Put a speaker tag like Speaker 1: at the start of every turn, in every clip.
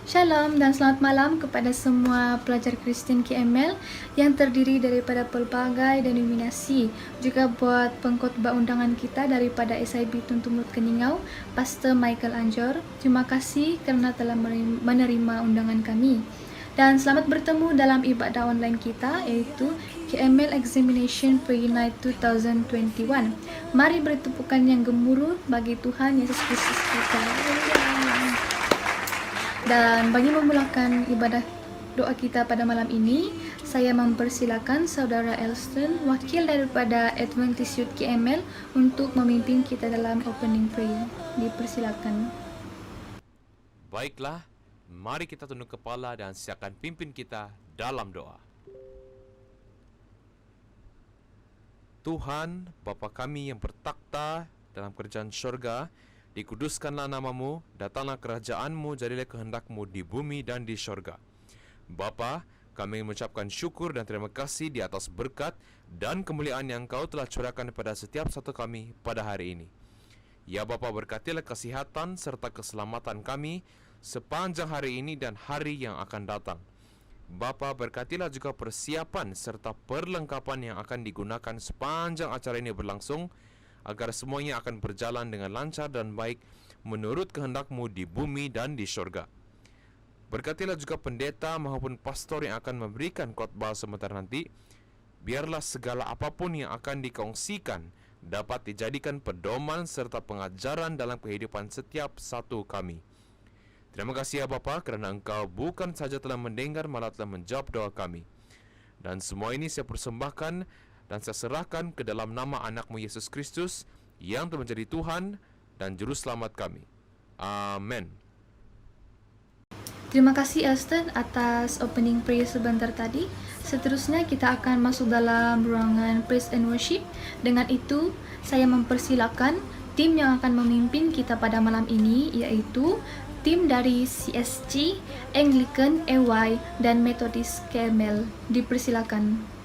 Speaker 1: Shalom dan selamat malam kepada semua pelajar Kristen KML yang terdiri daripada pelbagai denominasi. Juga buat pengkhotbah undangan kita daripada SIB Tuntumut Keningau, Pastor Michael Anjor. Terima kasih kerana telah menerima undangan kami. Dan selamat bertemu dalam ibadah online kita, iaitu KML Examination Pre-Night 2021. Mari beri tepukan yang gemuruh bagi Tuhan Yesus Kristus kita. Dan bagi memulakan ibadah doa kita pada malam ini, saya mempersilakan Saudara Elston, wakil daripada Adventist Youth KML, untuk memimpin kita dalam opening prayer. Dipersilakan.
Speaker 2: Baiklah, mari kita tunduk kepala dan siapkan pimpin kita dalam doa. Tuhan, Bapa kami yang bertakhta dalam kerajaan syurga, dikuduskanlah namamu, datanglah kerajaanmu, jadilah kehendakmu di bumi dan di syurga. Bapa, kami mengucapkan syukur dan terima kasih di atas berkat dan kemuliaan yang Engkau telah curahkan kepada setiap satu kami pada hari ini. Ya Bapa, berkatilah kesihatan serta keselamatan kami sepanjang hari ini dan hari yang akan datang. Bapa, berkatilah juga persiapan serta perlengkapan yang akan digunakan sepanjang acara ini berlangsung, agar semuanya akan berjalan dengan lancar dan baik menurut kehendak-Mu di bumi dan di syurga. Berkatilah juga pendeta maupun pastor yang akan memberikan khotbah sebentar nanti. Biarlah segala apapun yang akan dikongsikan dapat dijadikan pedoman serta pengajaran dalam kehidupan setiap satu kami. Terima kasih ya Bapa, kerana Engkau bukan saja telah mendengar, malah telah menjawab doa kami. Dan semua ini saya persembahkan dan saya serahkan ke dalam nama anak-Mu Yesus Kristus yang telah menjadi Tuhan dan Juru Selamat kami. Amin.
Speaker 1: Terima kasih Elston atas opening prayer sebentar tadi. Seterusnya kita akan masuk dalam ruangan praise and worship. Dengan itu, saya mempersilakan tim yang akan memimpin kita pada malam ini, yaitu tim dari CSC, Anglican, AY, dan Methodist KML. Dipersilakan.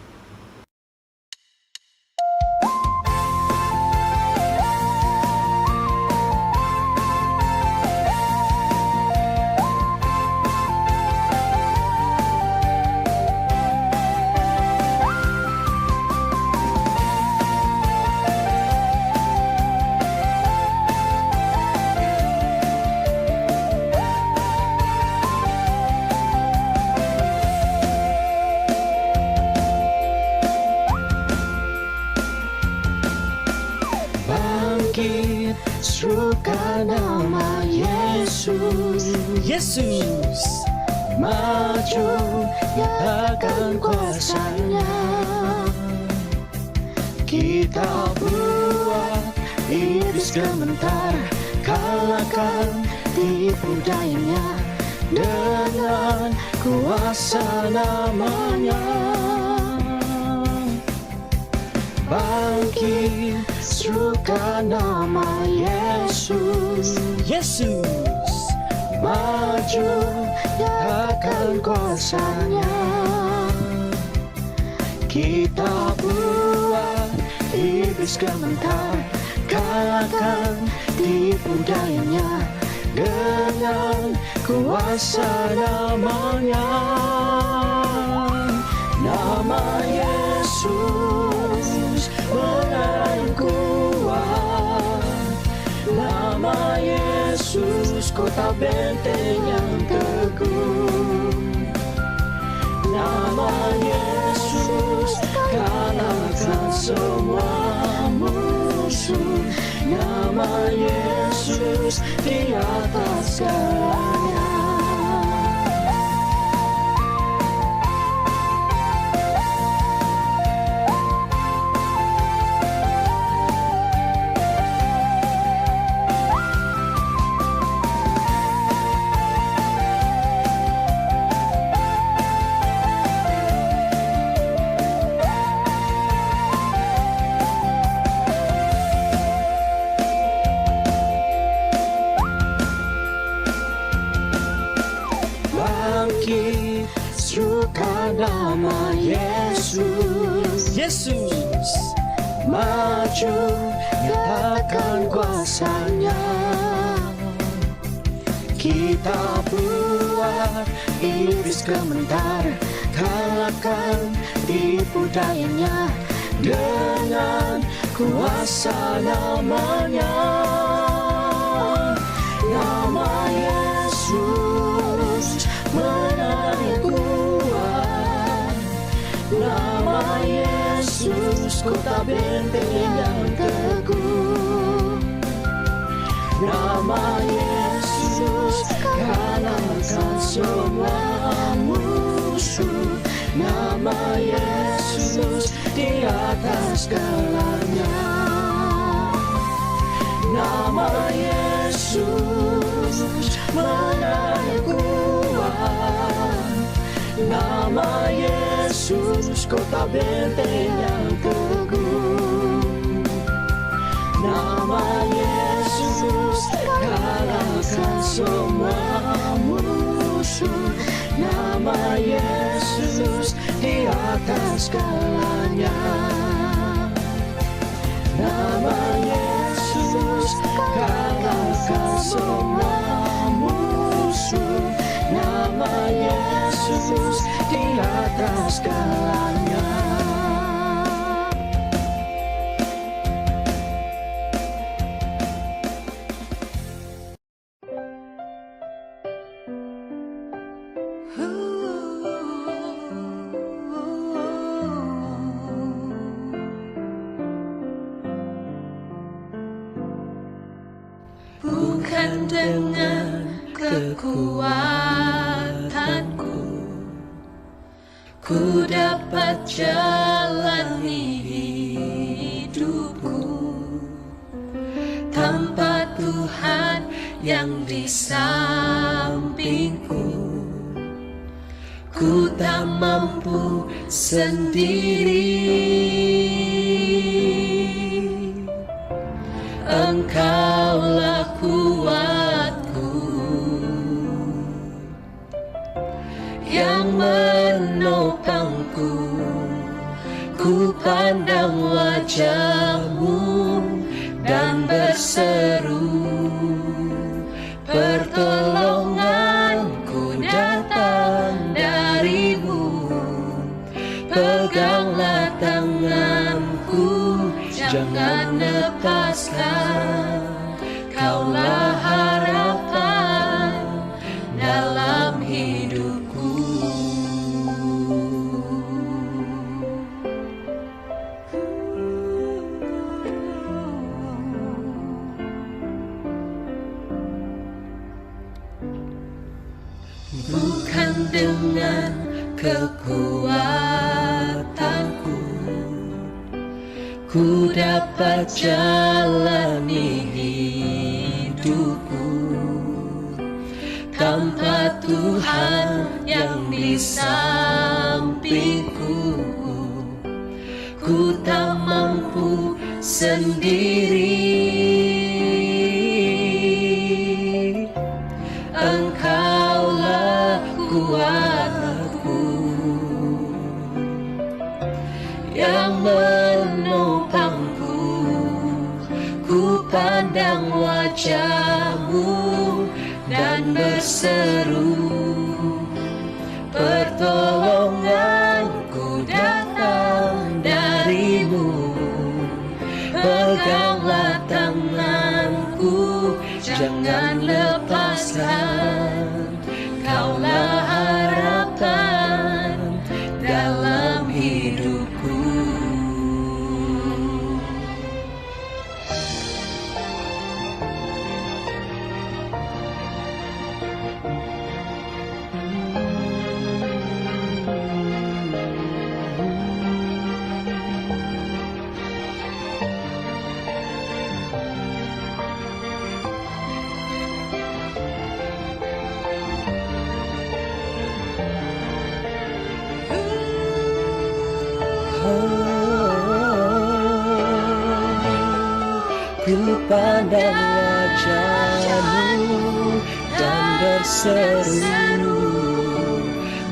Speaker 3: Serukan nama Yesus,
Speaker 4: Yesus,
Speaker 3: maju nyatakan kuasanya. Kita buat iblis gemetar, kalahkan tipu dayanya dengan kuasa namanya. Bangkit, serukan nama Yesus,
Speaker 4: Yesus,
Speaker 3: maju nyatakan kuasanya. Kita buat iblis gemetar, kalahkan tipu dayanya dengan kuasa namanya. Nama Yesus benar dan kuat. Nama Yesus kota benteng yang teguh. Nama Yesus kalahkan semua musuh. Nama Yesus di atas segalanya. Serukan nama Yesus,
Speaker 4: Yesus,
Speaker 3: maju nyatakan kuasanya. kita buat iblis gemetar, kalahkan tipu dayanya dengan kuasa namanya. Nama Yesus benar yang kuat, nama Yesus kota benteng yang teguh, nama Yesus kalahkan semua musuh, nama Yesus di atas segalanya. Nama Yesus benar yang kuat, nama Yesus kota benteng yang teguh, nama Yesus kalahkan semua musuh, nama Yesus di atas segalanya. Nama Yesus kalahkan semua musuh, nama Yesus di atas segalanya.
Speaker 5: Bukan dengan kekuatanku ku dapat jalani hidupku, tanpa Tuhan yang di sampingku ku tak mampu sendiri. Engkaulah kuatku yang menopangku, ku pandang wajah-Mu dan berseru, pertolonganku datang dari-Mu, peganglah tanganku, jangan lepaskan, Kaulah harapan dalam hidupku. Bukan dengan kekuatanku ku dapat jalani hidupku, tanpa Tuhan yang di sampingku ku tak mampu sendiri. Engkaulah kuatku yang menopangku, ku pandang wajah-Mu dan berseru, pertolonganku datang dari-Mu, peganglah tanganku, jangan lepaskan, Kaulah harapan dalam hidupku. Ku pandang wajah-Mu dan berseru,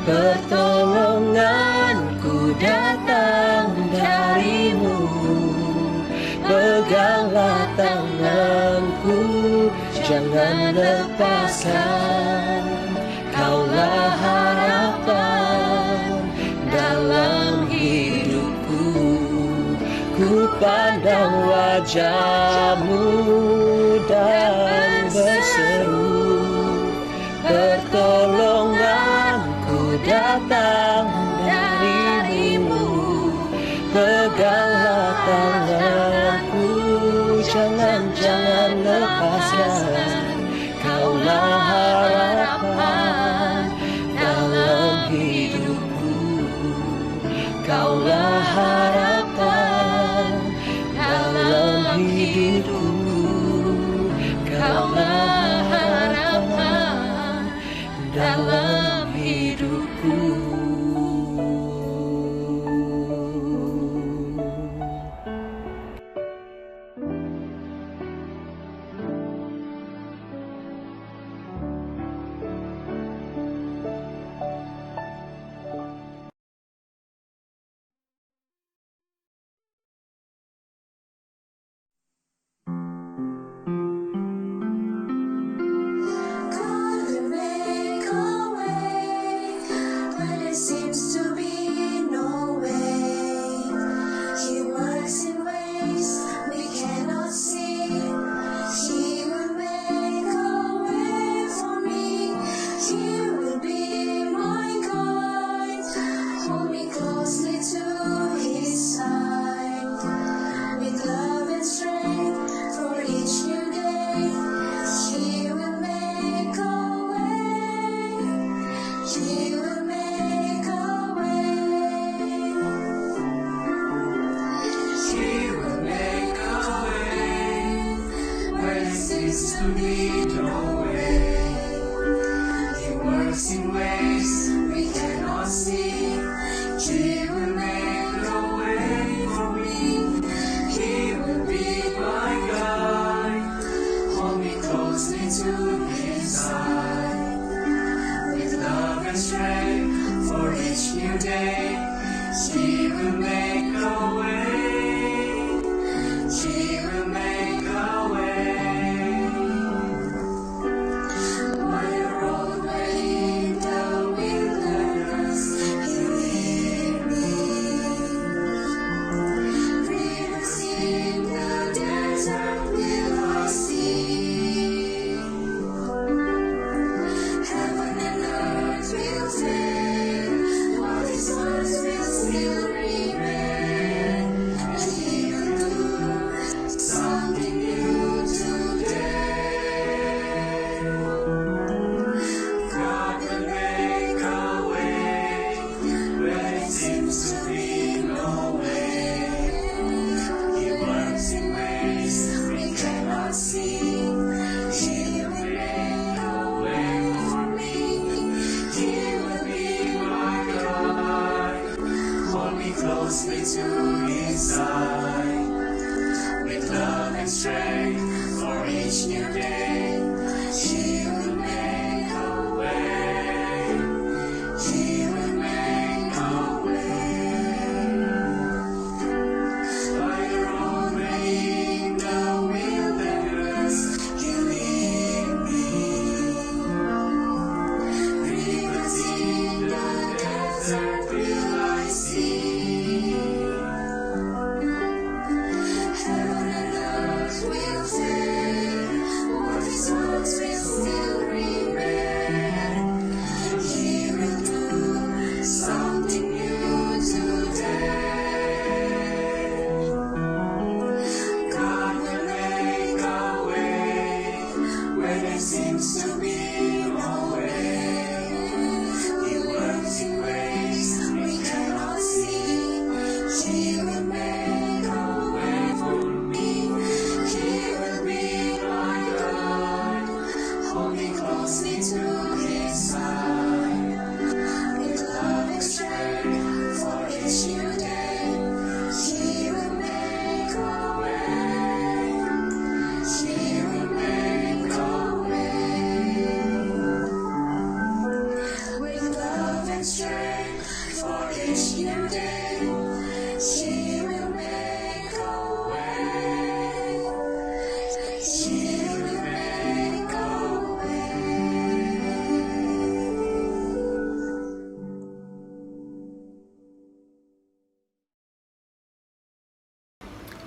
Speaker 5: pertolonganku datang dari-Mu, peganglah tanganku, jangan lepaskan. Kaulah harapan dalam hidupku. Ku pandang wajah-Mu dan berseru, pertolonganku datang dari-Mu. Peganglah tanganku, jangan lepaskan. Kaulah harapan dalam hidupku. Kaulah harapan dalam hidupku. Kaulah harapan dalam hidupku.
Speaker 6: God will make a way when there seems to be no way. He works in ways we cannot see. He will make a way for me. He will be my guide. Hold me closely to His side. With love and strength for each new day. He will make a way. He will make a way. He will make a way where there seems to be no way. He works in ways we cannot see. He will make a way for me. He will be my guide. Hold me closely to His side. With love and strength for each new day. He will make a way. He will make a way. By the roadway in the wilderness, He lead me. Rivers in the desert will I see. Heaven and earth will fail, but His words will still remain. And He will do something new today. God will make a way where it seems to be no way. He works in ways we cannot see. He will make a way for me. He will be my guide. Hold me closely to His side. With love and strength for each new day. He will make a way. He will make a way. By the roadway in the wilderness, He lead me. Rivers in the desert will I see. Heaven and earth will fail, but His words will still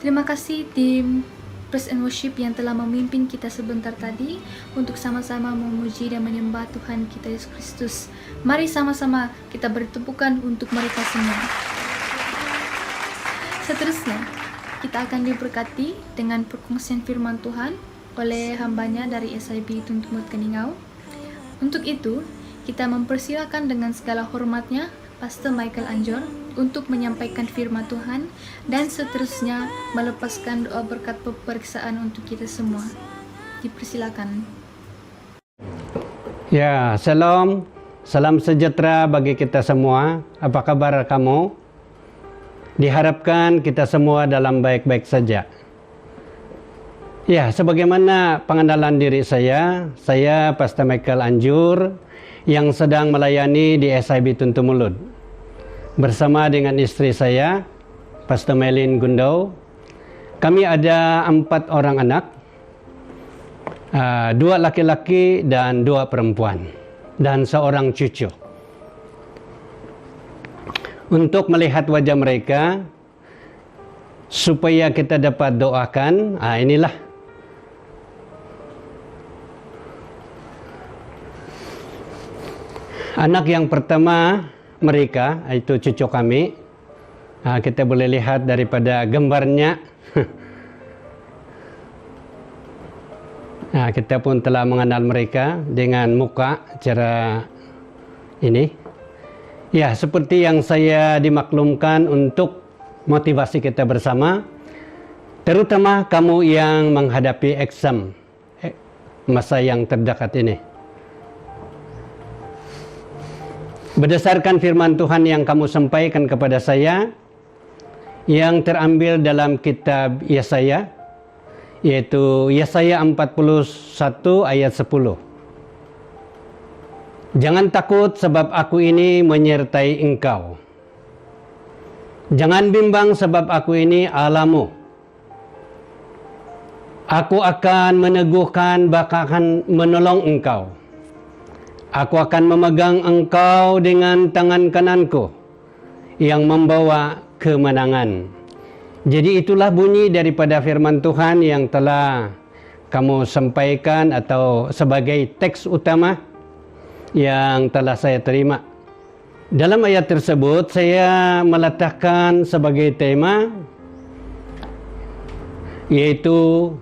Speaker 1: Terima kasih tim Praise and Worship yang telah memimpin kita sebentar tadi untuk sama-sama memuji dan menyembah Tuhan kita Yesus Kristus. Mari sama-sama kita beri tepukan untuk mereka semua. Seterusnya, kita akan diberkati dengan perkongsian firman Tuhan oleh hambanya dari SIB Tuntumut Keningau. Untuk itu, kita mempersilakan dengan segala hormatnya Pastor Michael Anjor untuk menyampaikan firman Tuhan dan seterusnya melepaskan doa berkat peperiksaan untuk kita semua. Dipersilakan.
Speaker 7: Ya, salam sejahtera bagi kita semua. Apa kabar kamu? Diharapkan kita semua dalam baik-baik saja. Ya, sebagaimana pengenalan diri saya Pastor Michael Anjur yang sedang melayani di SIB Tuntumulud. Bersama dengan istri saya, Pastor Melin Gundau. Kami ada 4 orang anak, 2 laki-laki dan 2 perempuan, dan seorang cucu. Untuk melihat wajah mereka, supaya kita dapat doakan, inilah. Anak yang pertama mereka, itu cucu kami. Kita boleh lihat daripada gambarnya. Kita pun telah mengenal mereka dengan muka cara ini. Ya, seperti yang saya dimaklumkan untuk motivasi kita bersama, terutama kamu yang menghadapi exam masa yang terdekat ini. Berdasarkan firman Tuhan yang kamu sampaikan kepada saya, yang terambil dalam kitab Yesaya, yaitu Yesaya 41 ayat 10. Jangan takut sebab aku ini menyertai engkau. Jangan bimbang sebab aku ini Allahmu. Aku akan meneguhkan, bahkan menolong engkau. Aku akan memegang engkau dengan tangan kananku yang membawa kemenangan. Jadi itulah bunyi daripada firman Tuhan yang telah kamu sampaikan atau sebagai teks utama yang telah saya terima. Dalam ayat tersebut saya meletakkan sebagai tema yaitu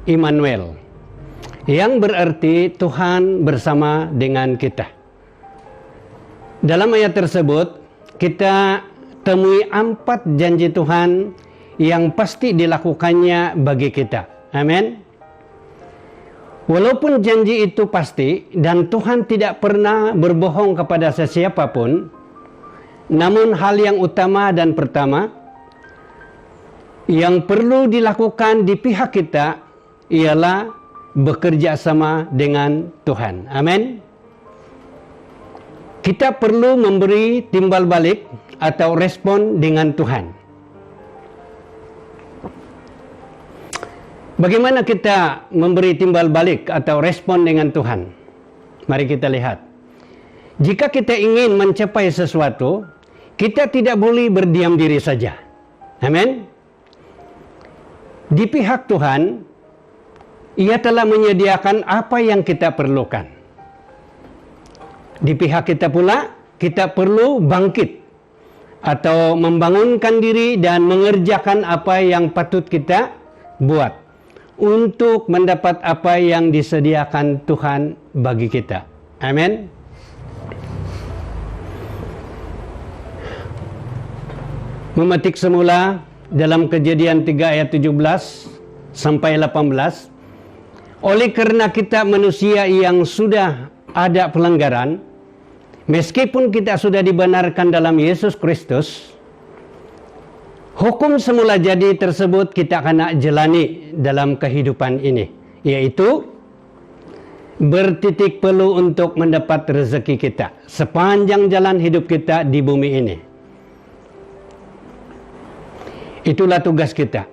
Speaker 7: Immanuel, yang berarti Tuhan bersama dengan kita. Dalam ayat tersebut kita temui 4 janji Tuhan yang pasti dilakukannya bagi kita. Amin. Walaupun janji itu pasti dan Tuhan tidak pernah berbohong kepada sesiapapun, namun hal yang utama dan pertama yang perlu dilakukan di pihak kita ialah bekerja sama dengan Tuhan. Amin. Kita perlu memberi timbal balik atau respon dengan Tuhan. Bagaimana kita memberi timbal balik atau respon dengan Tuhan? Mari kita lihat. Jika kita ingin mencapai sesuatu, kita tidak boleh berdiam diri saja. Amin. Di pihak Tuhan, Ia telah menyediakan apa yang kita perlukan. Di pihak kita pula, kita perlu bangkit atau membangunkan diri dan mengerjakan apa yang patut kita buat untuk mendapat apa yang disediakan Tuhan bagi kita. Amin. Memetik semula dalam Kejadian 3 ayat 17 sampai 18. Oleh kerana kita manusia yang sudah ada pelanggaran, meskipun kita sudah dibenarkan dalam Yesus Kristus, hukum semula jadi tersebut kita akan jalani dalam kehidupan ini, yaitu bertitik pelu untuk mendapat rezeki kita sepanjang jalan hidup kita di bumi ini. Itulah tugas kita.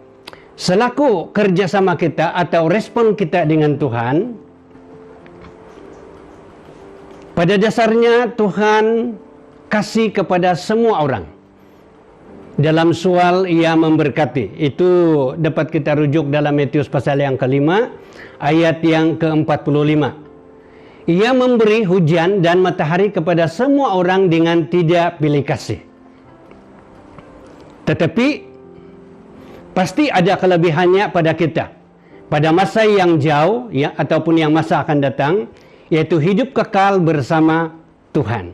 Speaker 7: Selaku kerjasama kita atau respon kita dengan Tuhan, pada dasarnya Tuhan kasih kepada semua orang. dalam soal ia memberkati. Itu dapat kita rujuk dalam Matius pasal yang ke-5 ayat yang ke-45. Ia memberi hujan dan matahari kepada semua orang dengan tidak pilih kasih. Tetapi pasti ada kelebihannya pada kita pada masa yang jauh ya, ataupun yang masa akan datang, yaitu hidup kekal bersama Tuhan.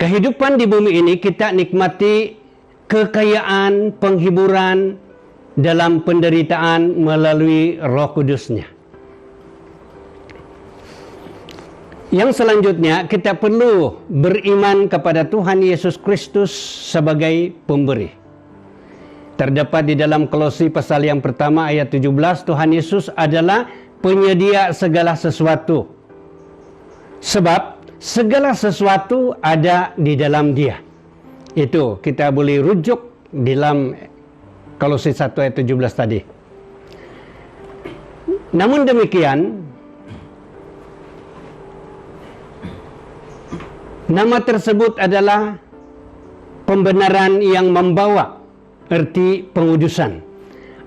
Speaker 7: Kehidupan di bumi ini kita nikmati kekayaan, penghiburan dalam penderitaan melalui Roh Kudus-Nya. Yang selanjutnya, kita perlu beriman kepada Tuhan Yesus Kristus sebagai pemberi. Terdapat di dalam Kolose pasal yang pertama ayat 17, Tuhan Yesus adalah penyedia segala sesuatu. Sebab segala sesuatu ada di dalam Dia. Itu kita boleh rujuk dalam Kolose 1 ayat 17 tadi. Namun demikian, nama tersebut adalah pembenaran yang membawa erti pengudusan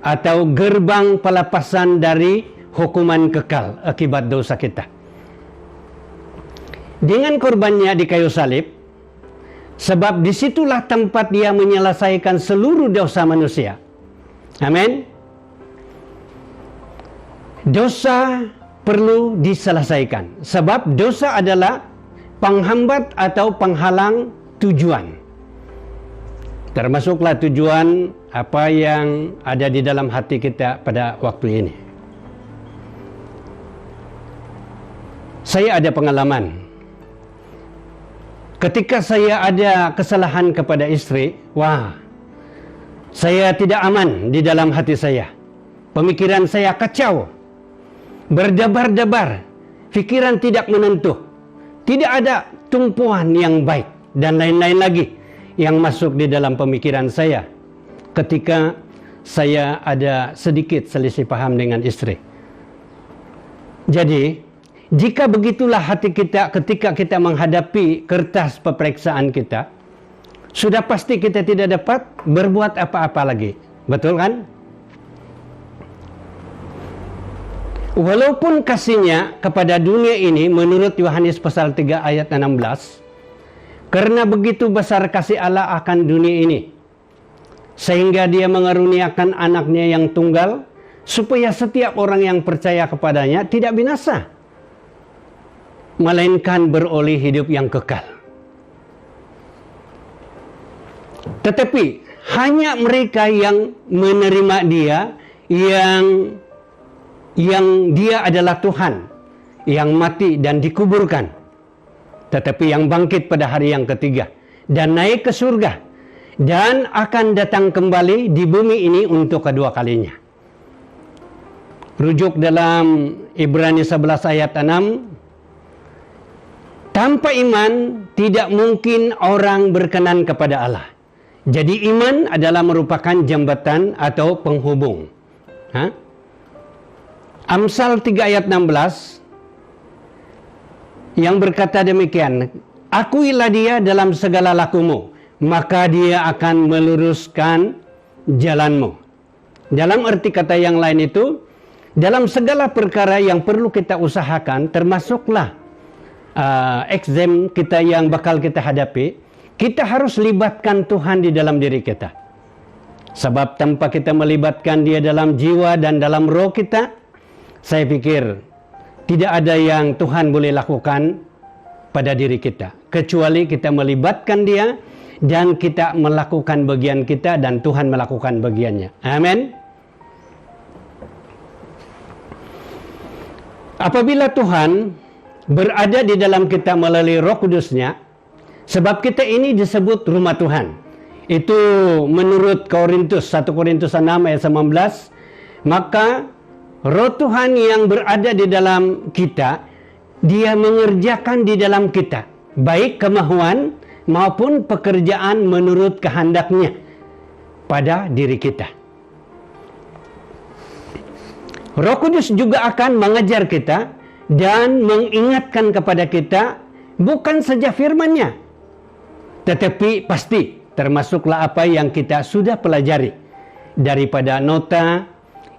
Speaker 7: atau gerbang pelepasan dari hukuman kekal akibat dosa kita. Dengan korbannya di kayu salib, sebab disitulah tempat Dia menyelesaikan seluruh dosa manusia. Amin. Dosa perlu diselesaikan, sebab dosa adalah penghambat atau penghalang tujuan. Termasuklah tujuan apa yang ada di dalam hati kita pada waktu ini. Saya ada pengalaman. Ketika saya ada kesalahan kepada istri, saya tidak aman di dalam hati saya. Pemikiran saya kacau, berdebar-debar, pikiran tidak menentu, tidak ada tumpuan yang baik, dan lain-lain lagi yang masuk di dalam pemikiran saya ketika saya ada sedikit selisih paham dengan istri. Jadi, jika begitulah hati kita ketika kita menghadapi kertas peperiksaan kita, sudah pasti kita tidak dapat berbuat apa-apa lagi. Betul kan? Walaupun kasihnya kepada dunia ini menurut Yohanes pasal 3 ayat 16, karena begitu besar kasih Allah akan dunia ini, sehingga Dia mengaruniakan anaknya yang tunggal, supaya setiap orang yang percaya kepadanya tidak binasa, melainkan beroleh hidup yang kekal. Tetapi hanya mereka yang menerima Dia, yang Dia adalah Tuhan, yang mati dan dikuburkan, tetapi yang bangkit pada hari yang ketiga dan naik ke surga dan akan datang kembali di bumi ini untuk kedua kalinya. Rujuk dalam Ibrani 11 ayat 6, tanpa iman tidak mungkin orang berkenan kepada Allah. Jadi iman adalah merupakan jembatan atau penghubung. Amsal 3 ayat 16 yang berkata demikian, akuilah Dia dalam segala lakumu, maka Dia akan meluruskan jalanmu. Dalam arti kata yang lain itu, dalam segala perkara yang perlu kita usahakan, termasuklah exam kita yang bakal kita hadapi, kita harus libatkan Tuhan di dalam diri kita. Sebab tanpa kita melibatkan Dia dalam jiwa dan dalam roh kita, saya pikir tidak ada yang Tuhan boleh lakukan pada diri kita, kecuali kita melibatkan Dia dan kita melakukan bagian kita dan Tuhan melakukan bagiannya. Amin. Apabila Tuhan berada di dalam kita melalui Roh Kudus-Nya, sebab kita ini disebut rumah Tuhan. Itu menurut 1 Korintus 6 ayat 19, maka Roh Tuhan yang berada di dalam kita, Dia mengerjakan di dalam kita, baik kemahuan maupun pekerjaan menurut kehendak-Nya pada diri kita. Roh Kudus juga akan mengajar kita dan mengingatkan kepada kita bukan saja firman-Nya, tetapi pasti termasuklah apa yang kita sudah pelajari daripada nota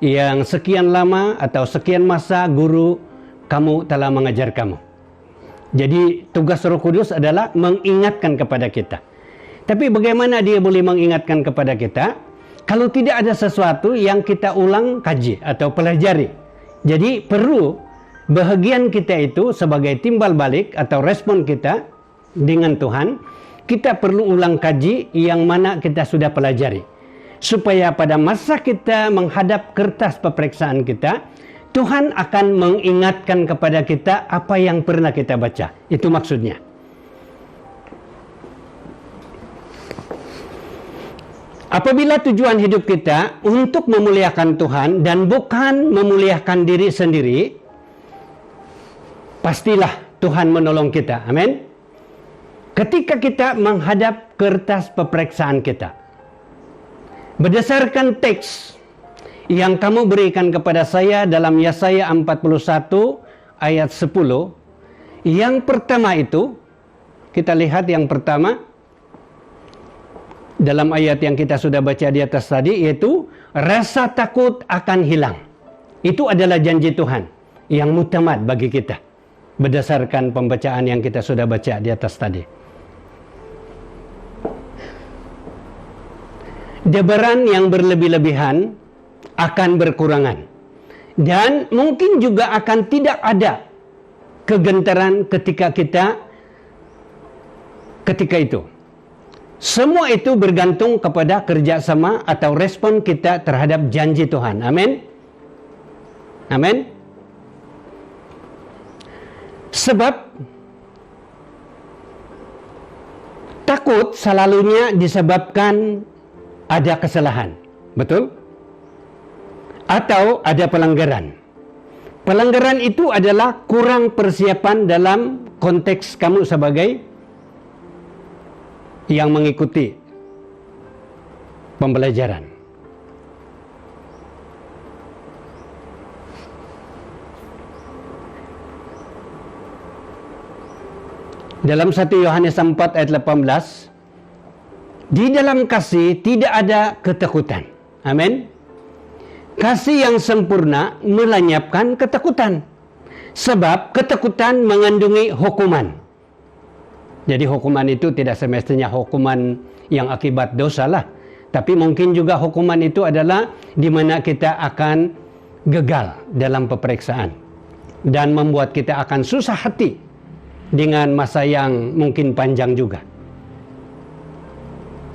Speaker 7: yang sekian lama atau sekian masa guru kamu telah mengajar kamu. Jadi tugas Roh Kudus adalah mengingatkan kepada kita. Tapi bagaimana dia boleh mengingatkan kepada kita kalau tidak ada sesuatu yang kita ulang kaji atau pelajari? Jadi perlu bahagian kita itu sebagai timbal balik atau respon kita dengan Tuhan, kita perlu ulang kaji yang mana kita sudah pelajari. Supaya pada masa kita menghadap kertas peperiksaan kita, Tuhan akan mengingatkan kepada kita apa yang pernah kita baca. Itu maksudnya. Apabila tujuan hidup kita untuk memuliakan Tuhan dan bukan memuliakan diri sendiri, pastilah Tuhan menolong kita. Amin. Ketika kita menghadap kertas peperiksaan kita, berdasarkan teks yang kamu berikan kepada saya dalam Yesaya 41 ayat 10, yang pertama itu, kita lihat yang pertama, dalam ayat yang kita sudah baca di atas tadi, yaitu rasa takut akan hilang. Itu adalah janji Tuhan yang mutamad bagi kita berdasarkan pembacaan yang kita sudah baca di atas tadi. Debaran yang berlebih-lebihan akan berkurangan, dan mungkin juga akan tidak ada kegentaran ketika itu. Semua itu bergantung kepada kerjasama atau respon kita terhadap janji Tuhan. Amin. Amin. Sebab takut selalunya disebabkan ada kesalahan. Betul? Atau ada pelanggaran. Pelanggaran itu adalah kurang persiapan dalam konteks kamu sebagai yang mengikuti pembelajaran. Dalam 1 Yohanes 4 ayat 18, di dalam kasih tidak ada ketakutan. Amin. Kasih yang sempurna melenyapkan ketakutan. Sebab ketakutan mengandungi hukuman. Jadi hukuman itu tidak semestinya hukuman yang akibat dosa lah. Tapi mungkin juga hukuman itu adalah di mana kita akan gagal dalam peperiksaan. Dan membuat kita akan susah hati dengan masa yang mungkin panjang juga.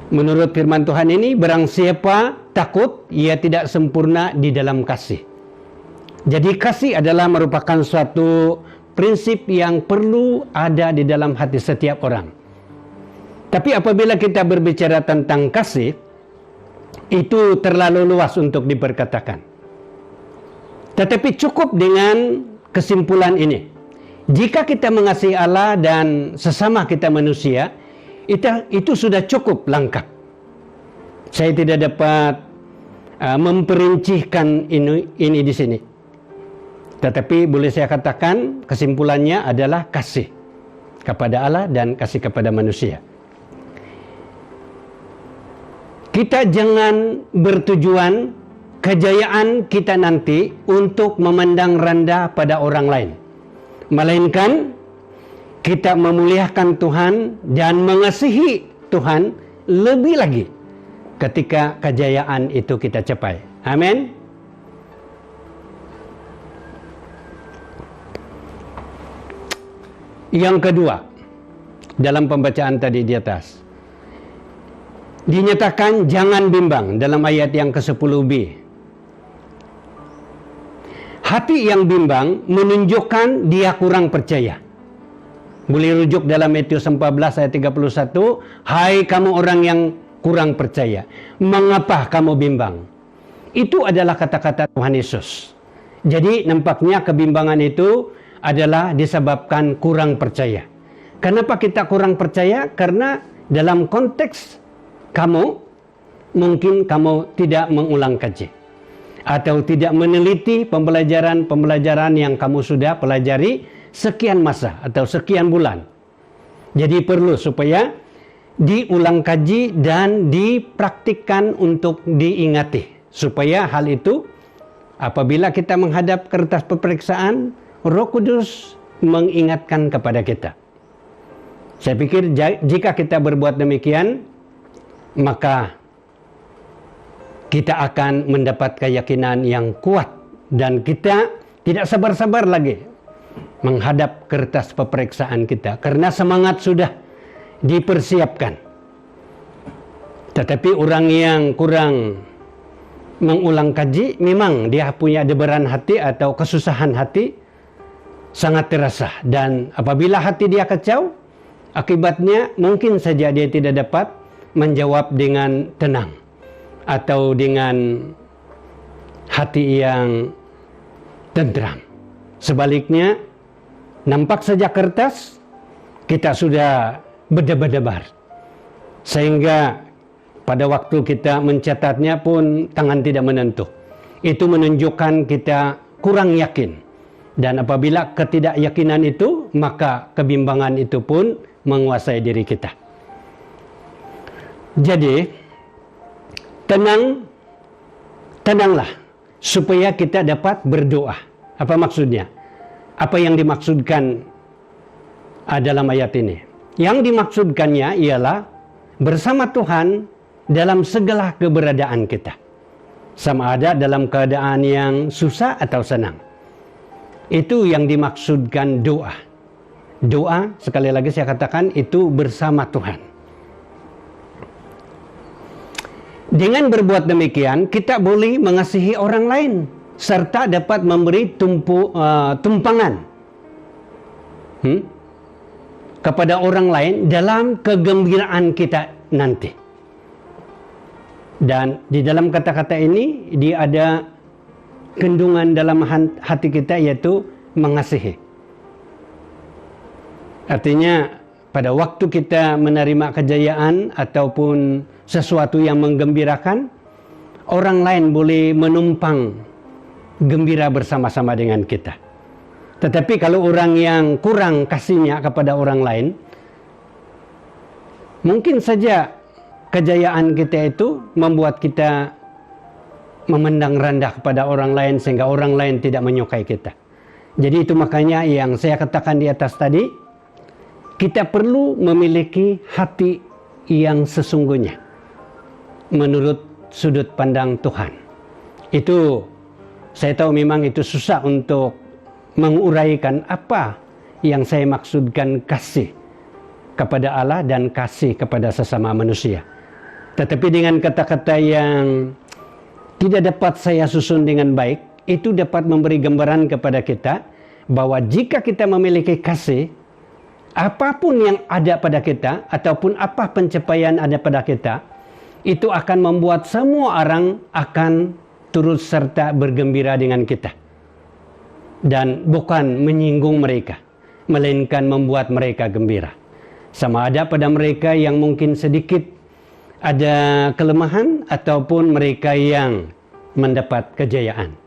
Speaker 7: Menurut firman Tuhan ini, barang siapa takut, ia tidak sempurna di dalam kasih. Jadi kasih adalah merupakan suatu prinsip yang perlu ada di dalam hati setiap orang. Tapi apabila kita berbicara tentang kasih, itu terlalu luas untuk diperkatakan. Tetapi cukup dengan kesimpulan ini. Jika kita mengasihi Allah dan sesama kita manusia, itu sudah cukup lengkap. Saya tidak dapat memperincikan ini di sini. Tetapi boleh saya katakan kesimpulannya adalah kasih kepada Allah dan kasih kepada manusia. Kita jangan bertujuan kejayaan kita nanti untuk memandang rendah pada orang lain. Melainkan kita memuliakan Tuhan dan mengasihi Tuhan lebih lagi ketika kejayaan itu kita capai. Amin. Yang kedua, dalam pembacaan tadi di atas, dinyatakan jangan bimbang dalam ayat yang ke-10b. Hati yang bimbang menunjukkan dia kurang percaya. Boleh rujuk dalam Matius 14 ayat 31, hai kamu orang yang kurang percaya, mengapa kamu bimbang? Itu adalah kata-kata Tuhan Yesus. Jadi nampaknya kebimbangan itu adalah disebabkan kurang percaya. Kenapa kita kurang percaya? Karena dalam konteks kamu, mungkin kamu tidak mengulang kaji atau tidak meneliti pembelajaran yang kamu sudah pelajari sekian masa atau sekian bulan. Jadi perlu supaya diulang kaji dan dipraktikkan untuk diingati. Supaya hal itu apabila kita menghadap kertas peperiksaan, Roh Kudus mengingatkan kepada kita. Saya pikir jika kita berbuat demikian, maka kita akan mendapat keyakinan yang kuat dan kita tidak sabar-sabar lagi menghadap kertas peperiksaan kita karena semangat sudah dipersiapkan. Tetapi orang yang kurang mengulang kaji, memang dia punya debaran hati atau kesusahan hati sangat terasa, dan apabila hati dia kacau, akibatnya mungkin saja dia tidak dapat menjawab dengan tenang atau dengan hati yang tentram. Sebaliknya, nampak saja kertas, kita sudah berdebar-debar. Sehingga pada waktu kita mencatatnya pun tangan tidak menentu. Itu menunjukkan kita kurang yakin. Dan apabila ketidakyakinan itu, maka kebimbangan itu pun menguasai diri kita. Jadi, tenanglah supaya kita dapat berdoa. Apa maksudnya? Apa yang dimaksudkan dalam ayat ini? Yang dimaksudkannya ialah bersama Tuhan dalam segala keberadaan kita. Sama ada dalam keadaan yang susah atau senang. Itu yang dimaksudkan doa. Doa, sekali lagi saya katakan, itu bersama Tuhan. Dengan berbuat demikian, kita boleh mengasihi orang lain serta dapat memberi tumpangan kepada orang lain dalam kegembiraan kita nanti. Dan di dalam kata-kata ini dia ada kandungan dalam hati kita, yaitu mengasihi. Artinya pada waktu kita menerima kejayaan ataupun sesuatu yang menggembirakan, orang lain boleh menumpang gembira bersama-sama dengan kita. Tetapi kalau orang yang kurang kasihnya kepada orang lain, mungkin saja kejayaan kita itu membuat kita memandang rendah kepada orang lain sehingga orang lain tidak menyukai kita. Jadi itu makanya yang saya katakan di atas tadi, kita perlu memiliki hati yang sesungguhnya menurut sudut pandang Tuhan. Itu saya tahu memang itu susah untuk menguraikan apa yang saya maksudkan kasih kepada Allah dan kasih kepada sesama manusia. Tetapi dengan kata-kata yang tidak dapat saya susun dengan baik, itu dapat memberi gambaran kepada kita bahwa jika kita memiliki kasih, apapun yang ada pada kita ataupun apa pencapaian ada pada kita, itu akan membuat semua orang akan turut serta bergembira dengan kita. Dan bukan menyinggung mereka, melainkan membuat mereka gembira. Sama ada pada mereka yang mungkin sedikit ada kelemahan ataupun mereka yang mendapat kejayaan.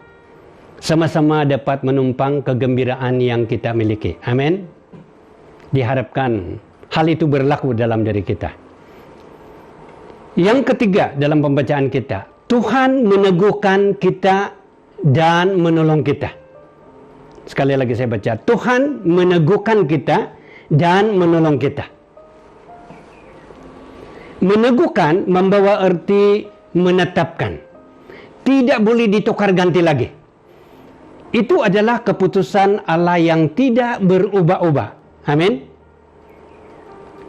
Speaker 7: Sama-sama dapat menumpang kegembiraan yang kita miliki. Amin. Diharapkan hal itu berlaku dalam diri kita. Yang ketiga dalam pembacaan kita, Tuhan meneguhkan kita dan menolong kita. Sekali lagi saya baca, Tuhan meneguhkan kita dan menolong kita. Meneguhkan membawa arti menetapkan. Tidak boleh ditukar ganti lagi. Itu adalah keputusan Allah yang tidak berubah-ubah. Amin.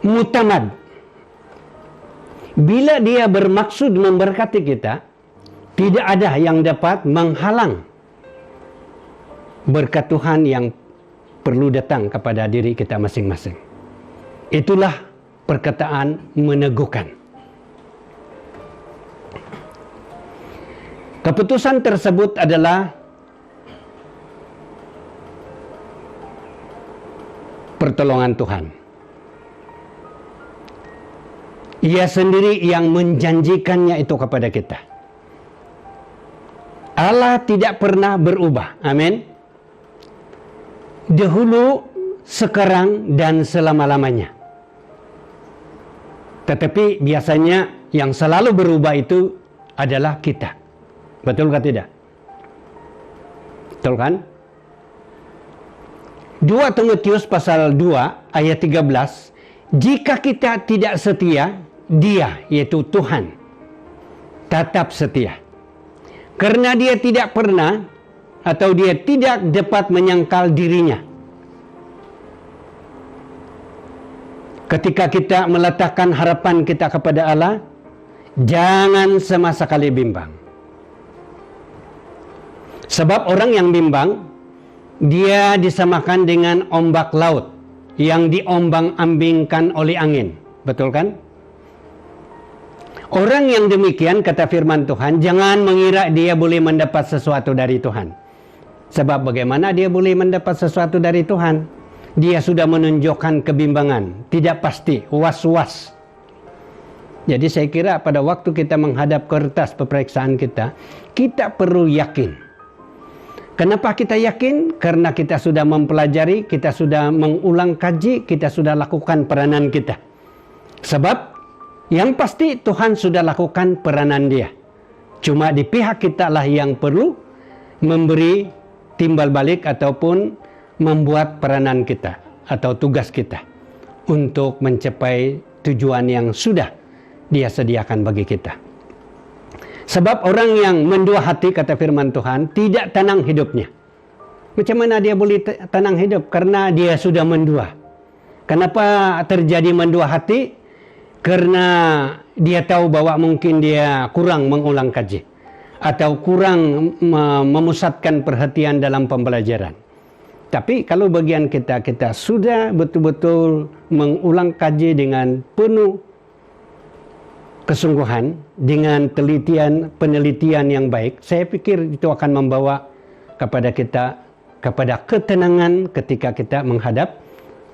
Speaker 7: Mutamad. Bila dia bermaksud memberkati kita, tidak ada yang dapat menghalang berkat Tuhan yang perlu datang kepada diri kita masing-masing. Itulah perkataan meneguhkan. Keputusan tersebut adalah pertolongan Tuhan. Ia sendiri yang menjanjikannya itu kepada kita. Allah tidak pernah berubah. Amin. Dahulu, sekarang, dan selama-lamanya. Tetapi biasanya yang selalu berubah itu adalah kita. Betul atau tidak? Betul kan? 2 Timotius pasal 2 ayat 13, jika kita tidak setia, Dia, yaitu Tuhan, tetap setia. Karena Dia tidak pernah atau Dia tidak dapat menyangkal dirinya. Ketika kita meletakkan harapan kita kepada Allah, jangan sama sekali bimbang. Sebab orang yang bimbang, dia disamakan dengan ombak laut yang diombang-ambingkan oleh angin. Betul kan? Orang yang demikian, kata firman Tuhan, jangan mengira dia boleh mendapat sesuatu dari Tuhan. Sebab bagaimana dia boleh mendapat sesuatu dari Tuhan? Dia sudah menunjukkan kebimbangan, tidak pasti, was-was. Jadi saya kira pada waktu kita menghadap kertas peperiksaan kita, kita perlu yakin. Kenapa kita yakin? Karena kita sudah mempelajari, kita sudah mengulang kaji, kita sudah lakukan peranan kita. Sebab yang pasti Tuhan sudah lakukan peranan Dia. Cuma di pihak kita lah yang perlu memberi timbal balik ataupun membuat peranan kita atau tugas kita untuk mencapai tujuan yang sudah Dia sediakan bagi kita. Sebab orang yang mendua hati, kata firman Tuhan, tidak tenang hidupnya. Macam mana dia boleh tenang hidup? Karena dia sudah mendua. Kenapa terjadi mendua hati? Karena dia tahu bahwa mungkin dia kurang mengulang kaji atau kurang memusatkan perhatian dalam pembelajaran. Tapi kalau bagian kita sudah betul-betul mengulang kaji dengan penuh kesungguhan, dengan penelitian yang baik, saya pikir itu akan membawa kepada kita kepada ketenangan ketika kita menghadap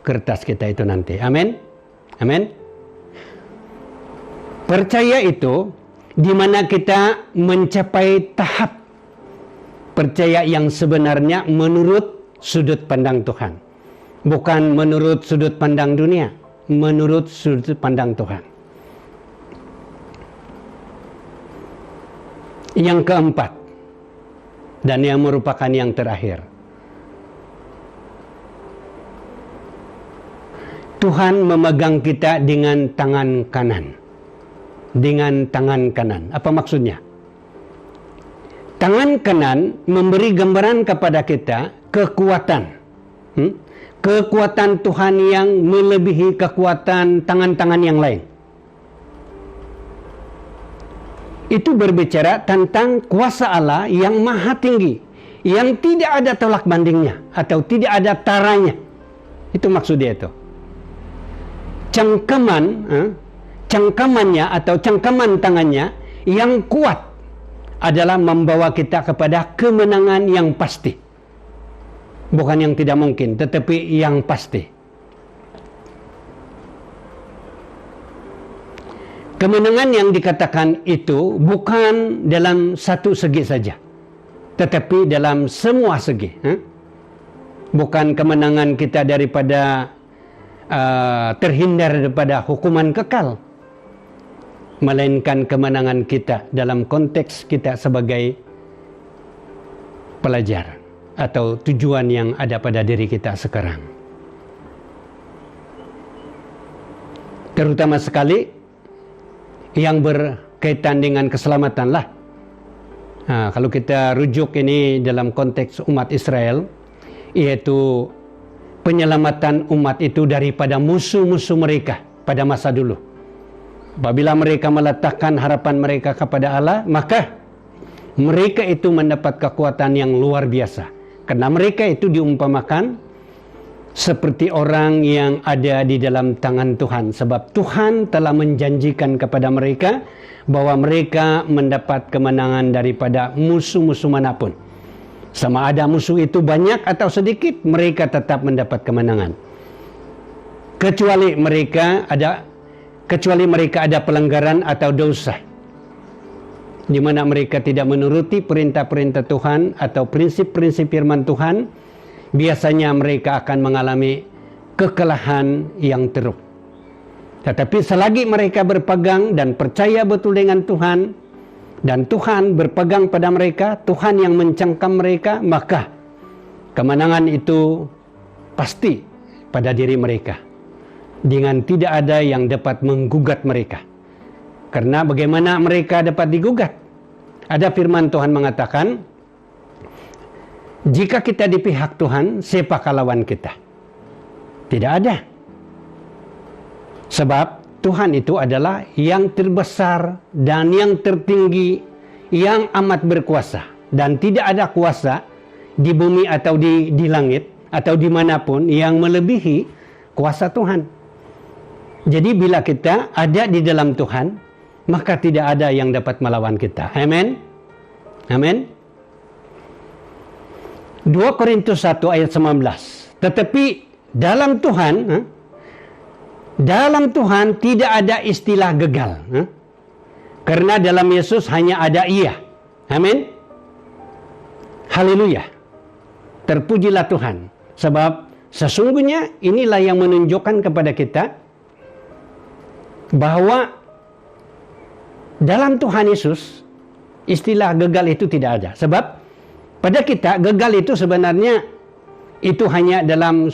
Speaker 7: kertas kita itu nanti. Amin. Amin. Percaya itu di mana kita mencapai tahap percaya yang sebenarnya menurut sudut pandang Tuhan. Bukan menurut sudut pandang dunia, menurut sudut pandang Tuhan. Yang keempat, dan yang merupakan yang terakhir, Tuhan memegang kita dengan tangan kanan. Dengan tangan kanan. Apa maksudnya? Tangan kanan memberi gambaran kepada kita kekuatan. Kekuatan Tuhan yang melebihi kekuatan tangan-tangan yang lain. Itu berbicara tentang kuasa Allah yang maha tinggi, yang tidak ada tolak bandingnya atau tidak ada taranya. Itu maksudnya itu. Cengkamannya atau cengkaman tangannya yang kuat adalah membawa kita kepada kemenangan yang pasti. Bukan yang tidak mungkin, tetapi yang pasti. Kemenangan yang dikatakan itu bukan dalam satu segi saja, tetapi dalam semua segi. Bukan kemenangan kita daripada terhindar daripada hukuman kekal, melainkan kemenangan kita dalam konteks kita sebagai pelajar atau tujuan yang ada pada diri kita sekarang. Terutama sekali yang berkaitan dengan keselamatan lah. Nah, kalau kita rujuk ini dalam konteks umat Israel, yaitu penyelamatan umat itu daripada musuh-musuh mereka pada masa dulu. Apabila mereka meletakkan harapan mereka kepada Allah, maka mereka itu mendapat kekuatan yang luar biasa. Karena mereka itu diumpamakan seperti orang yang ada di dalam tangan Tuhan. Sebab Tuhan telah menjanjikan kepada mereka bahwa mereka mendapat kemenangan daripada musuh-musuh manapun. Sama ada musuh itu banyak atau sedikit, mereka tetap mendapat kemenangan. Kecuali mereka ada pelanggaran atau dosa, di mana mereka tidak menuruti perintah-perintah Tuhan atau prinsip-prinsip firman Tuhan, biasanya mereka akan mengalami kekalahan yang teruk. Tetapi selagi mereka berpegang dan percaya betul dengan Tuhan, dan Tuhan berpegang pada mereka, Tuhan yang mencengkam mereka, maka kemenangan itu pasti pada diri mereka. Dengan tidak ada yang dapat menggugat mereka. Karena bagaimana mereka dapat digugat? Ada firman Tuhan mengatakan, jika kita di pihak Tuhan, siapakah lawan kita? Tidak ada. Sebab Tuhan itu adalah yang terbesar dan yang tertinggi, yang amat berkuasa. Dan tidak ada kuasa di bumi atau di langit atau dimanapun yang melebihi kuasa Tuhan. Jadi bila kita ada di dalam Tuhan, maka tidak ada yang dapat melawan kita. Amin. Amin. 2 Korintus 1 ayat 19. Tetapi dalam Tuhan tidak ada istilah gagal. Karena dalam Yesus hanya ada iya. Amin. Haleluya. Terpujilah Tuhan. Sebab sesungguhnya inilah yang menunjukkan kepada kita bahwa dalam Tuhan Yesus istilah gagal itu tidak ada. Sebab pada kita gagal itu sebenarnya itu hanya dalam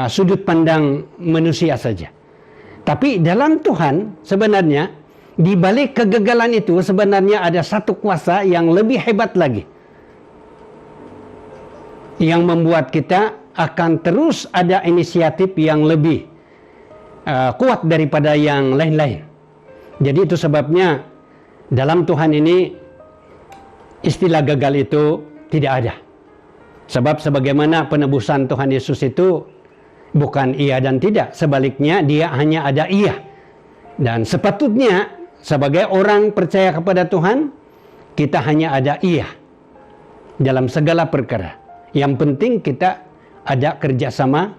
Speaker 7: sudut pandang manusia saja. Tapi dalam Tuhan sebenarnya di balik kegagalan itu sebenarnya ada satu kuasa yang lebih hebat lagi, yang membuat kita akan terus ada inisiatif yang lebih kuat daripada yang lain-lain. Jadi itu sebabnya dalam Tuhan ini istilah gagal itu tidak ada. Sebab sebagaimana penebusan Tuhan Yesus itu bukan iya dan tidak, sebaliknya dia hanya ada iya. Dan sepatutnya sebagai orang percaya kepada Tuhan, kita hanya ada iya dalam segala perkara. Yang penting kita ada kerjasama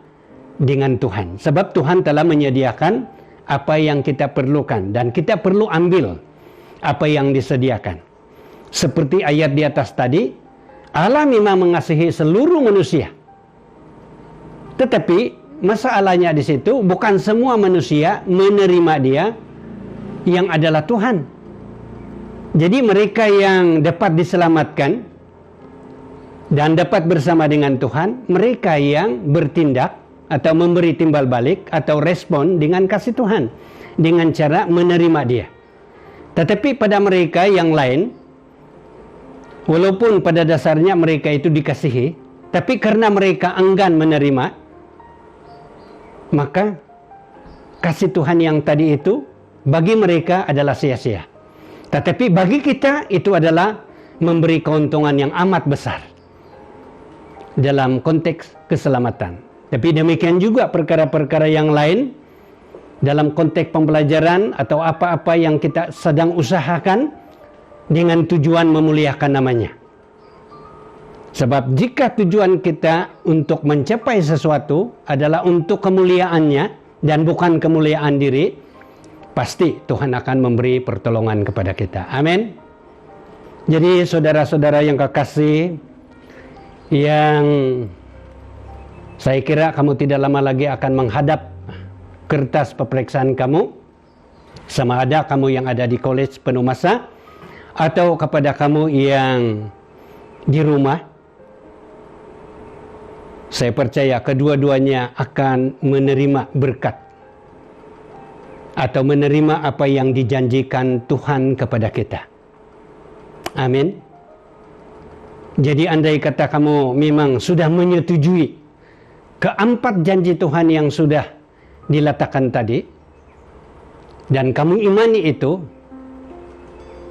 Speaker 7: dengan Tuhan. Sebab Tuhan telah menyediakan apa yang kita perlukan, dan kita perlu ambil apa yang disediakan. Seperti ayat di atas tadi, Allah memang mengasihi seluruh manusia. Tetapi masalahnya di situ bukan semua manusia menerima Dia yang adalah Tuhan. Jadi mereka yang dapat diselamatkan dan dapat bersama dengan Tuhan, mereka yang bertindak atau memberi timbal balik atau respon dengan kasih Tuhan, dengan cara menerima Dia. Tetapi pada mereka yang lain, walaupun pada dasarnya mereka itu dikasihi, tapi karena mereka enggan menerima, maka kasih Tuhan yang tadi itu bagi mereka adalah sia-sia. Tetapi bagi kita itu adalah memberi keuntungan yang amat besar dalam konteks keselamatan. Tapi demikian juga perkara-perkara yang lain dalam konteks pembelajaran atau apa-apa yang kita sedang usahakan dengan tujuan memuliakan namanya. Sebab jika tujuan kita untuk mencapai sesuatu adalah untuk kemuliaannya dan bukan kemuliaan diri, pasti Tuhan akan memberi pertolongan kepada kita. Amin. Jadi saudara-saudara yang kekasih, yang saya kira kamu tidak lama lagi akan menghadap kertas peperiksaan kamu, sama ada kamu yang ada di college penuh masa atau kepada kamu yang di rumah. Saya percaya kedua-duanya akan menerima berkat atau menerima apa yang dijanjikan Tuhan kepada kita. Amin. Jadi andai kata kamu memang sudah menyetujui keempat janji Tuhan yang sudah diletakkan tadi, dan kamu imani itu,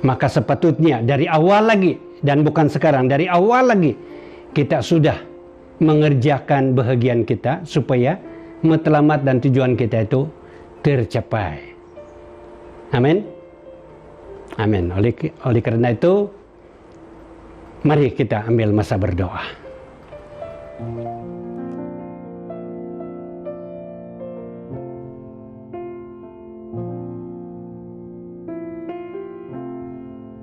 Speaker 7: maka sepatutnya dari awal lagi, dan bukan sekarang, dari awal lagi kita sudah mengerjakan bahagian kita supaya matlamat dan tujuan kita itu tercapai. Amin. Amin. Oleh karena itu, mari kita ambil masa berdoa.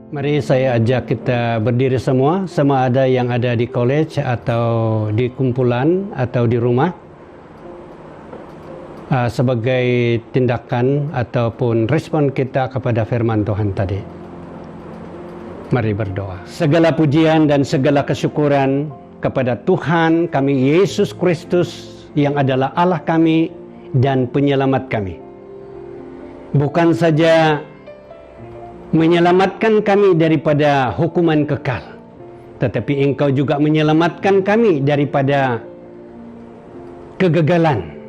Speaker 7: Mari saya ajak kita berdiri semua, sama ada yang ada di college atau di kumpulan atau di rumah. sebagai tindakan ataupun respon kita kepada firman Tuhan tadi. Mari berdoa. Segala pujian dan segala kesyukuran kepada Tuhan kami Yesus Kristus yang adalah Allah kami dan penyelamat kami. Bukan saja menyelamatkan kami daripada hukuman kekal, tetapi Engkau juga menyelamatkan kami daripada kegagalan.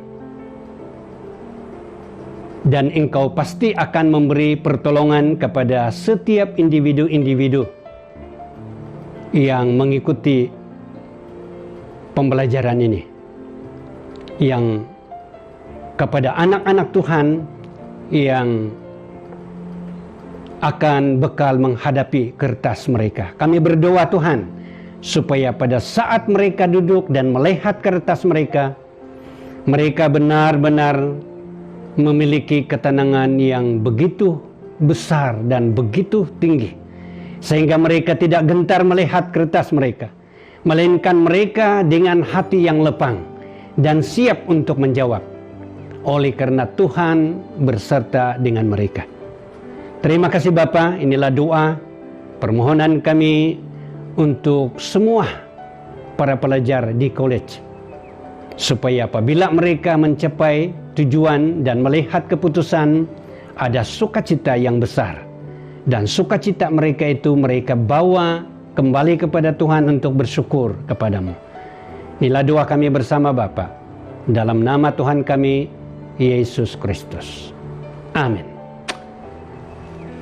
Speaker 7: Dan Engkau pasti akan memberi pertolongan kepada setiap individu-individu yang mengikuti pembelajaran ini, yang kepada anak-anak Tuhan yang akan bekal menghadapi kertas mereka. Kami berdoa Tuhan, supaya pada saat mereka duduk dan melihat kertas mereka, mereka benar-benar memiliki ketenangan yang begitu besar dan begitu tinggi, sehingga mereka tidak gentar melihat kertas mereka, melainkan mereka dengan hati yang lapang dan siap untuk menjawab, oleh karena Tuhan berserta dengan mereka. Terima kasih Bapa, inilah doa permohonan kami untuk semua para pelajar di college, supaya apabila mereka mencapai tujuan dan melihat keputusan, ada sukacita yang besar, dan sukacita mereka itu mereka bawa kembali kepada Tuhan untuk bersyukur kepadamu. Inilah doa kami bersama Bapa, dalam nama Tuhan kami Yesus Kristus. Amin.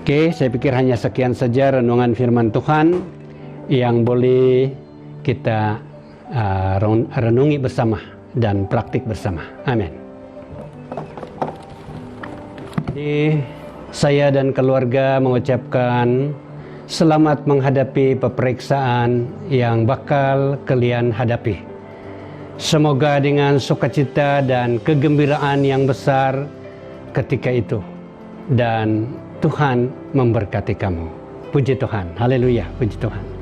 Speaker 7: Oke, saya pikir hanya sekian saja renungan firman Tuhan yang boleh kita renungi bersama dan praktik bersama. Amin. Jadi, saya dan keluarga mengucapkan selamat menghadapi peperiksaan yang bakal kalian hadapi. Semoga dengan sukacita dan kegembiraan yang besar ketika itu, dan Tuhan memberkati kamu. Puji Tuhan, haleluya, puji Tuhan.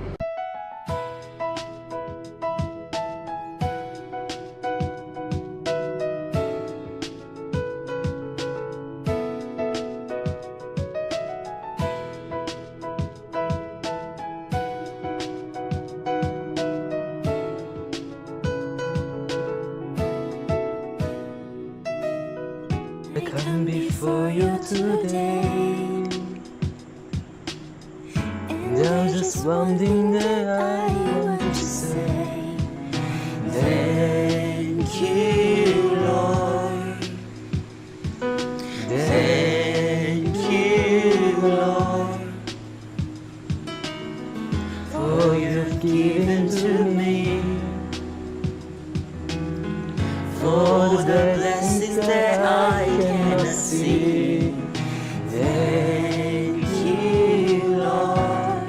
Speaker 3: I come before you today, and there's just one thing that I want to say. Thank you, Lord. Thank you, Lord, for you've given to me, for the blessings that I cannot see. Thank you, Lord.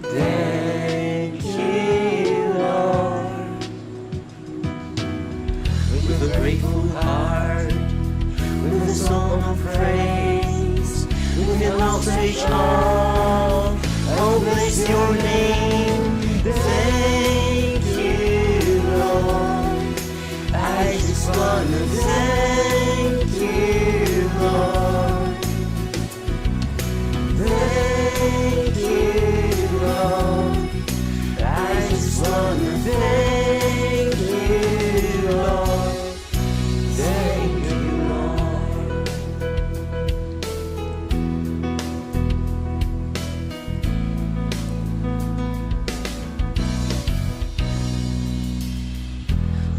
Speaker 3: Thank you, Lord. With a grateful heart, with a song of praise, with an outstretched arm, I'll bless your name. Thank you, Lord. I just wanna thank you, Lord. Thank you, Lord. I just wanna thank you, Lord. Thank you, Lord.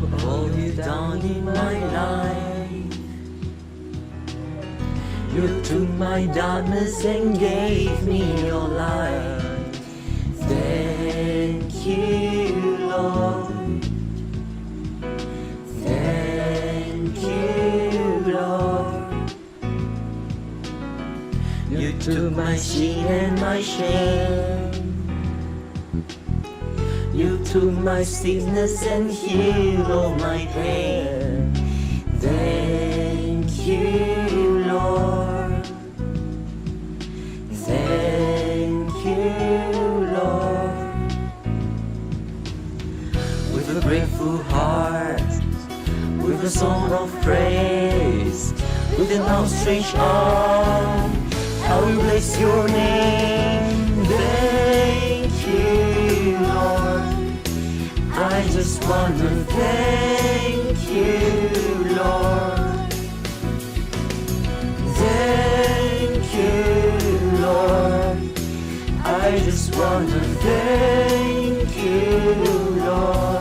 Speaker 3: For all you've done in my life, you took my darkness and gave me your light. Thank you, Lord. Thank you, Lord. You took my sin and my shame. You took my sickness and healed all my pain. Thank you, Lord. Thank you, Lord. With a grateful heart, with a a song of praise, with an outstretched arm, I will bless your name. Thank you, Lord. I just want to thank you, Lord. Thank you, Lord. I just want to thank you, Lord.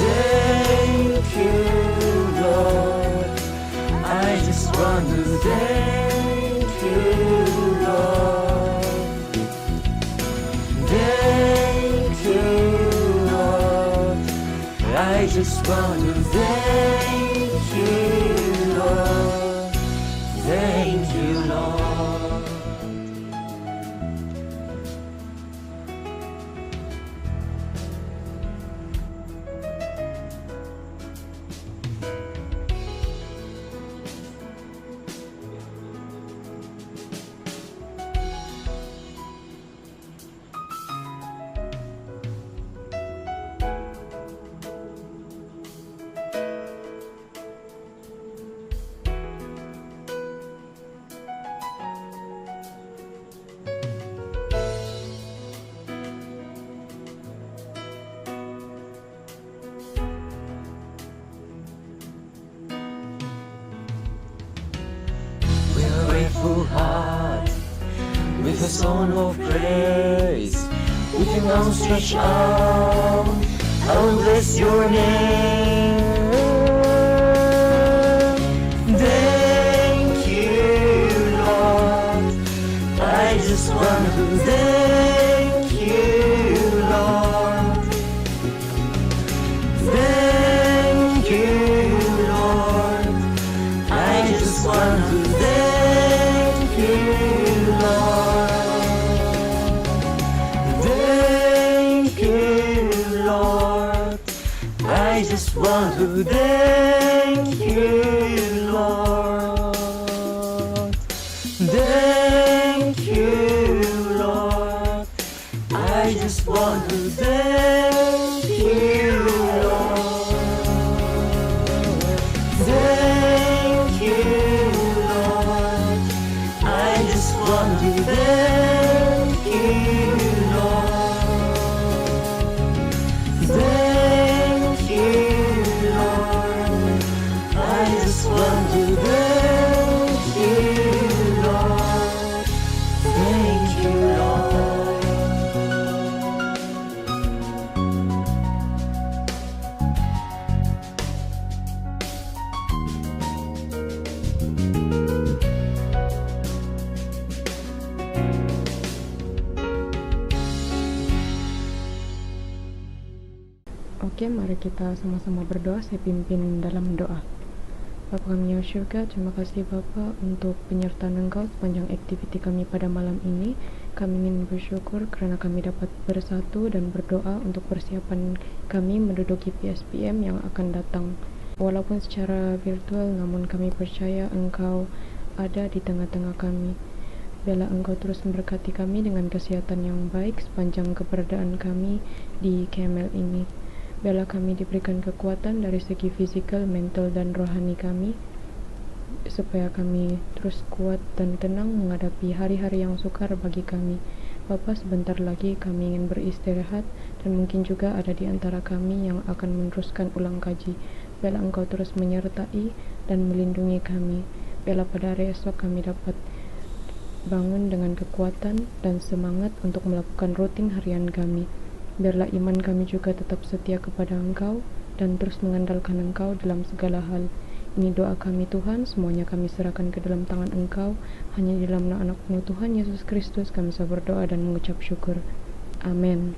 Speaker 3: Thank you, Lord. I just want to thank you, Lord. Thank you, Lord. I just want to thank you, Lord. Thank you, Lord. With a grateful heart, with a song of praise, with an outstretched arm, I will bless your name. Thank you, Lord. I just want to thank you, Lord. Thank you, Lord. I just want to thank you, Lord. Thank you, Lord. I just want to thank you, Lord. Thank you, Lord. I just want to thank you, Lord. Thank you, Lord. I just want to thank you, Lord. Thank you, Lord. I just want to thank you, Lord. Thank you, Lord.
Speaker 8: Oke, mari kita sama-sama berdoa. Saya pimpin dalam doa. Bapa kami yang syurga, terima kasih Bapa untuk penyertaan Engkau sepanjang aktiviti kami pada malam ini. Kami ingin bersyukur kerana kami dapat bersatu dan berdoa untuk persiapan kami menduduki PSPM yang akan datang. Walaupun secara virtual, namun kami percaya Engkau ada di tengah-tengah kami. Biarlah Engkau terus memberkati kami dengan kesihatan yang baik sepanjang keberadaan kami di KML ini. Biarlah kami diberikan kekuatan dari segi fizikal, mental dan rohani kami, supaya kami terus kuat dan tenang menghadapi hari-hari yang sukar bagi kami. Bapa, sebentar lagi kami ingin beristirahat dan mungkin juga ada di antara kami yang akan meneruskan ulang kaji. Biarlah Engkau terus menyertai dan melindungi kami. Biarlah pada hari esok kami dapat bangun dengan kekuatan dan semangat untuk melakukan rutin harian kami. Biarlah iman kami juga tetap setia kepada Engkau dan terus mengandalkan Engkau dalam segala hal. Ini doa kami Tuhan, semuanya kami serahkan ke dalam tangan Engkau. Hanya di dalam nama anak-Mu Tuhan Yesus Kristus kami bisa berdoa dan mengucap syukur. Amin.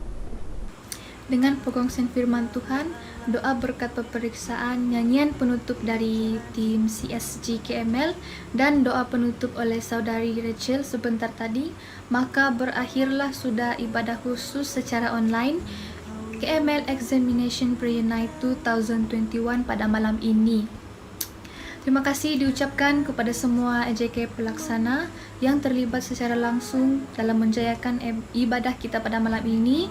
Speaker 1: Dengan pegongsian firman Tuhan, doa berkat peperiksaan, nyanyian penutup dari tim CSG KML, dan doa penutup oleh saudari Rachel sebentar tadi, maka berakhirlah sudah ibadah khusus secara online KML Examination Prayer Night 2021 pada malam ini. Terima kasih diucapkan kepada semua EJK pelaksana yang terlibat secara langsung dalam menjayakan ibadah kita pada malam ini.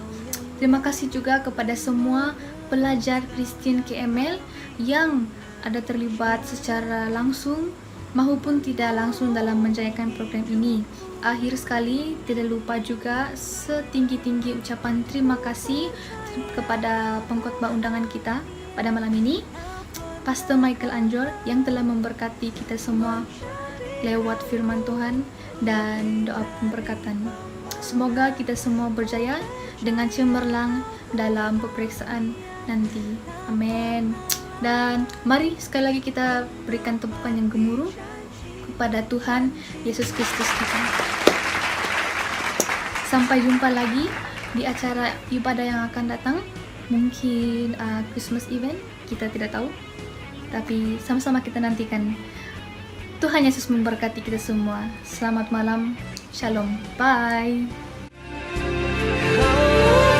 Speaker 1: Terima kasih juga kepada semua pelajar Kristen KML yang ada terlibat secara langsung maupun tidak langsung dalam menjayakan program ini. Akhir sekali, tidak lupa juga setinggi-tinggi ucapan terima kasih kepada pengkhotbah undangan kita pada malam ini, Pastor Michael Anjor, yang telah memberkati kita semua lewat firman Tuhan dan doa pemberkatan. Semoga kita semua berjaya dengan cemerlang dalam peperiksaan nanti. Amin. Dan mari sekali lagi kita berikan tepukan yang gemuruh kepada Tuhan Yesus Kristus kita. Sampai jumpa lagi di acara ibadah yang akan datang. Mungkin Christmas event, kita tidak tahu. Tapi sama-sama kita nantikan. Tuhan Yesus memberkati kita semua. Selamat malam. Shalom. Bye.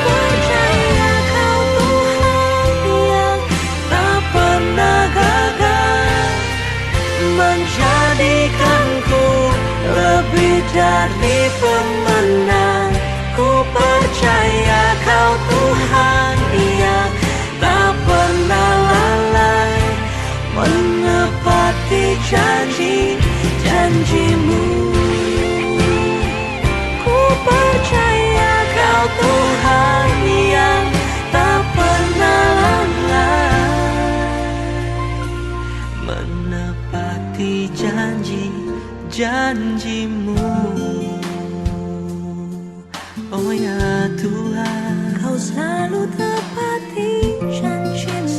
Speaker 5: Percaya Kau Tuhan yang tak pernah gagal, menjadikanku lebih dari pemenang. Ku percaya Kau Tuhan yang tak pernah lalai, menepati janji-janji-Mu. Ku percaya Kau Tuhan yang tak pernah lalai, menepati janji-janji-Mu. Oh ya Tuhan, Kau selalu tepati janji-Mu.